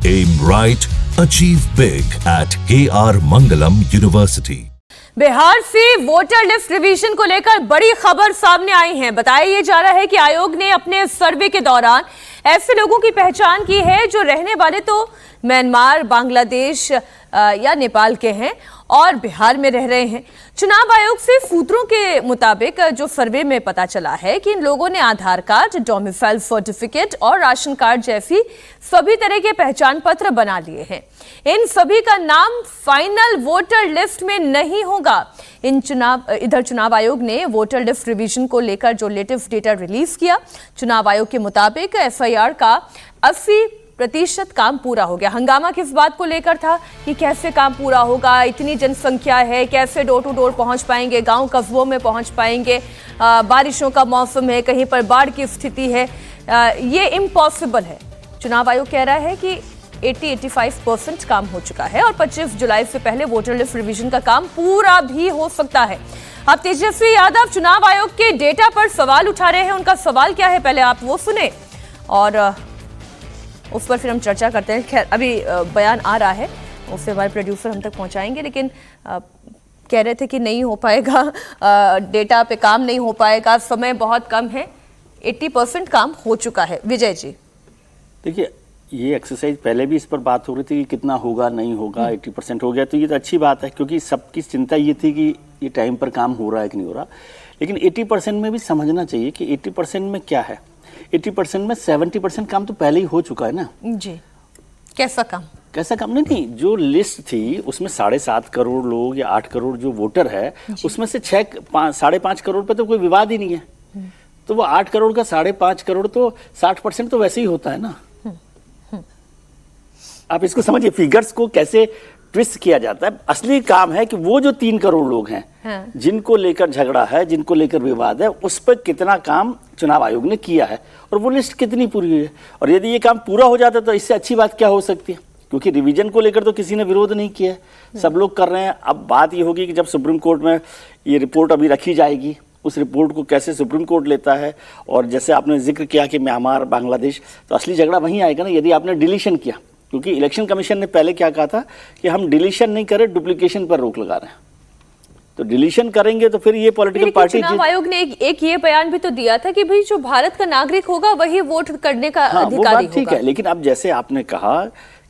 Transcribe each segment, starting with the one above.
Aim right, achieve big at KR Mangalam University. Bihar से voter list revision को लेकर बड़ी खबर सामने आई है। बताया ये जा रहा है कि आयोग ने अपने सर्वे के दौरान ऐसे लोगों की पहचान की है जो रहने वाले तो म्यांमार, बांग्लादेश या नेपाल के हैं और बिहार में रह रहे हैं। चुनाव आयोग से सूत्रों के मुताबिक जो सर्वे में पता चला है कि इन लोगों ने आधार कार्ड, डोमिसाइल सर्टिफिकेट और राशन कार्ड जैसी सभी तरह के पहचान पत्र बना लिए हैं। इन सभी का नाम फाइनल वोटर लिस्ट में नहीं होगा। इधर चुनाव आयोग ने वोटर लिस्ट रिवीजन को लेकर जो लेटेस्ट डेटा रिलीज किया, चुनाव आयोग के मुताबिक एफआईआर का 80% काम पूरा हो गया। हंगामा किस बात को लेकर था कि कैसे काम पूरा होगा, इतनी जनसंख्या है, कैसे डोर टू डोर पहुंच पाएंगे, गांव कस्बों में पहुंच पाएंगे, बारिशों का मौसम है, कहीं पर बाढ़ की स्थिति है, ये इम्पॉसिबल है। चुनाव आयोग कह रहा है कि 80-85% काम हो चुका है और 25 जुलाई से पहले वोटर लिस्ट रिवीजन का काम पूरा भी हो सकता है। अब तेजस्वी यादव चुनाव आयोग के डेटा पर सवाल उठा रहे हैं। उनका सवाल क्या है, पहले आप वो सुने और उस पर फिर हम चर्चा करते हैं। खैर, अभी बयान आ रहा है, उससे हमारे प्रोड्यूसर हम तक पहुंचाएंगे, लेकिन कह रहे थे कि नहीं हो पाएगा, डेटा पे काम नहीं हो पाएगा, समय बहुत कम है। 80% काम हो चुका है। विजय जी, देखिए, ये एक्सरसाइज पहले भी इस पर बात हो रही थी कि कितना होगा, नहीं होगा, 80% हो गया तो ये तो अच्छी बात है, क्योंकि सबकी चिंता ये थी कि ये टाइम पर काम हो रहा है कि नहीं हो रहा। लेकिन 80% में भी समझना चाहिए कि 80% में क्या है। 80% में 70% काम तो पहले ही हो चुका है ना जी। कैसा काम? कैसा काम? नहीं, जो लिस्ट थी उसमें 7.5 करोड़ लोग या 8 करोड़ जो वोटर है, उसमें से 5.5 करोड़ पे तो कोई विवाद ही नहीं है। तो वो 8 करोड़ का 5.5 करोड़ तो 60% तो वैसे ही होता है ना। आप इसको समझिए, फिगर्स को कैसे ट्विस्ट किया जाता है। असली काम है कि वो जो 3 करोड़ लोग हैं, हाँ, जिनको लेकर झगड़ा है, जिनको लेकर विवाद है, उस पर कितना काम चुनाव आयोग ने किया है और वो लिस्ट कितनी पूरी हुई है। और यदि ये काम पूरा हो जाता तो इससे अच्छी बात क्या हो सकती है, क्योंकि रिवीजन को लेकर तो किसी ने विरोध नहीं किया है, सब लोग कर रहे हैं। अब बात ये होगी कि जब सुप्रीम कोर्ट में ये रिपोर्ट अभी रखी जाएगी, उस रिपोर्ट को कैसे सुप्रीम कोर्ट लेता है। और जैसे आपने जिक्र किया कि म्यांमार, बांग्लादेश, तो असली झगड़ा वहीं आएगा ना, यदि आपने डिलीशन किया। क्योंकि इलेक्शन कमीशन ने पहले क्या कहा था कि हम डिलीशन नहीं करें, डुप्लीकेशन पर रोक लगा रहे हैं। तो डिलीशन करेंगे तो फिर ये पॉलिटिकल पार्टी। चुनाव आयोग ने एक ये बयान भी तो दिया था कि भाई जो भारत का नागरिक होगा वही वोट करने का अधिकारी होगा। ठीक है, लेकिन अब जैसे आपने कहा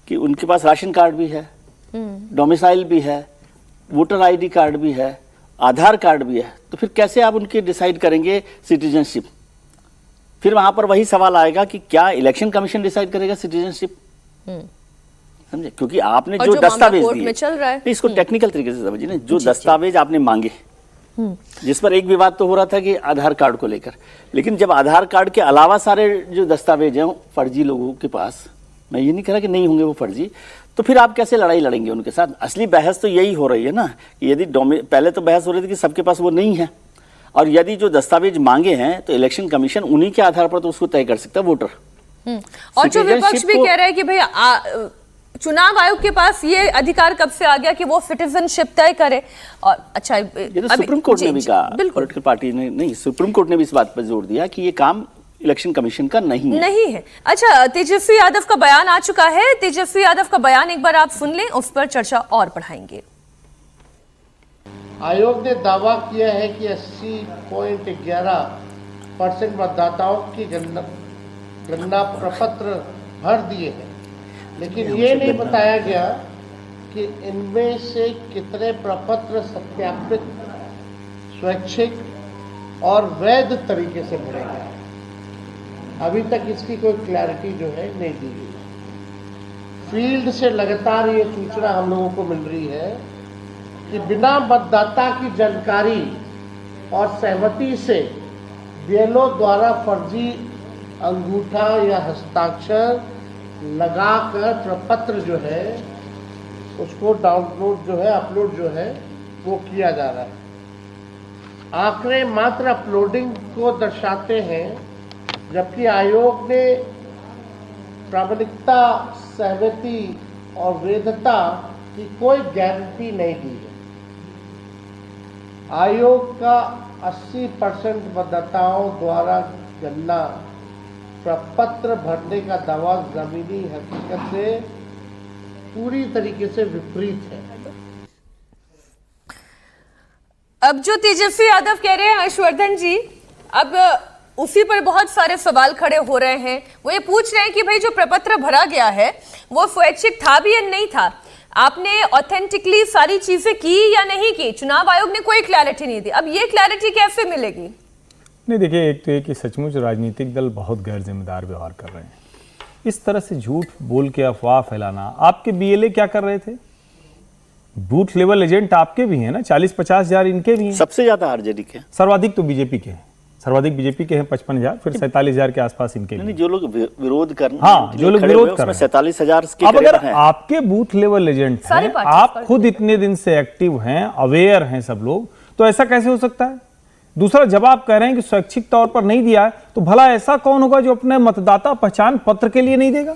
कि उनके पास राशन कार्ड भी है, डोमिसाइल भी है, वोटर आईडी कार्ड भी है, आधार कार्ड भी है, तो फिर कैसे आप उनके डिसाइड करेंगे सिटीजनशिप? फिर वहां पर वही सवाल आएगा कि क्या इलेक्शन कमीशन डिसाइड करेगा सिटीजनशिप? समझे? क्योंकि आपने जो दस्तावेज दिए, चल रहा है, इसको टेक्निकल तरीके से समझिए ना, जो दस्तावेज आपने मांगे, जिस पर एक विवाद तो हो रहा था कि आधार कार्ड को लेकर, लेकिन जब आधार कार्ड के अलावा सारे जो दस्तावेज हैं फर्जी लोगों के पास, मैं ये नहीं कह रहा कि नहीं होंगे वो फर्जी, तो फिर आप कैसे लड़ाई लड़ेंगे उनके साथ? असली बहस तो यही हो रही है ना कि यदि पहले तो बहस हो रही थी कि सबके पास वो नहीं है, और यदि जो दस्तावेज मांगे हैं तो इलेक्शन कमीशन उन्हीं के आधार पर तो उसको तय कर सकता है वोटर। और जो विपक्ष भी कह रहा है कि भाई चुनाव आयोग के पास ये अधिकार कब से आ गया कि वो सिटीजनशिप तय करे। और अच्छा, ये तो सुप्रीम कोर्ट ने भी कहा, पॉलिटिकल पार्टी ने नहीं, सुप्रीम कोर्ट ने भी इस बात पर जोर दिया कि ये काम इलेक्शन कमीशन का नहीं है। अच्छा, तेजस्वी यादव का बयान आ चुका है। तेजस्वी यादव का बयान एक बार आप सुन लें, उस पर चर्चा और बढ़ाएंगे। आयोग ने दावा किया है कि 80.11% मतदाताओं की गणना प्रपत्र भर दिए हैं, लेकिन ये नहीं बताया गया कि इनमें से कितने प्रपत्र सत्यापित, स्वैच्छिक और वैध तरीके से भरे गए। अभी तक इसकी कोई क्लैरिटी जो है नहीं दी गई। फील्ड से लगातार ये सूचना हम लोगों को मिल रही है कि बिना मतदाता की जानकारी और सहमति से बीएलओ द्वारा फर्जी अंगूठा या हस्ताक्षर लगाकर प्रपत्र जो है उसको डाउनलोड जो है, अपलोड जो है वो किया जा रहा है। आंकड़े मात्र अपलोडिंग को दर्शाते हैं, जबकि आयोग ने प्रामाणिकता, सहमति और वैधता की कोई गारंटी नहीं दी है। आयोग का 80% मतदाताओं द्वारा गणना प्रपत्र भरने का दावा जमीनी हकीकत से पूरी तरीके से विपरीत है। अब जो तेजस्वी यादव कह रहे हैं हर्षवर्धन जी, अब उसी पर बहुत सारे सवाल खड़े हो रहे हैं। वो ये पूछ रहे हैं कि भाई जो प्रपत्र भरा गया है वो स्वैच्छिक था भी या नहीं था, आपने ऑथेंटिकली सारी चीजें की या नहीं की, चुनाव आयोग ने कोई क्लैरिटी नहीं दी। अब ये क्लैरिटी कैसे मिलेगी? नहीं, देखिए, एक तो ये कि सचमुच राजनीतिक दल बहुत गैर जिम्मेदार व्यवहार कर रहे हैं। इस तरह से झूठ बोल के अफवाह फैलाना। आपके बीएलए क्या कर रहे थे? बूथ लेवल एजेंट आपके भी हैं ना, 40-50 हजार इनके भी हैं। सबसे ज्यादा आरजेडी के, सर्वाधिक तो बीजेपी के हैं, सर्वाधिक बीजेपी के हैं 55,000, फिर 47,000 के आसपास इनके भी। नहीं, जो लोग विरोध कर, हाँ, जो लोग विरोध कर रहे हैं 47,000 के अब अगर हैं। आपके बूथ लेवल एजेंट हैं, आप खुद इतने दिन से एक्टिव हैं, अवेयर हैं सब लोग, तो ऐसा कैसे हो सकता है? दूसरा, जब आप कह रहे हैं कि स्वैच्छिक तौर पर नहीं दिया है, तो भला ऐसा कौन होगा जो अपने मतदाता पहचान पत्र के लिए नहीं देगा?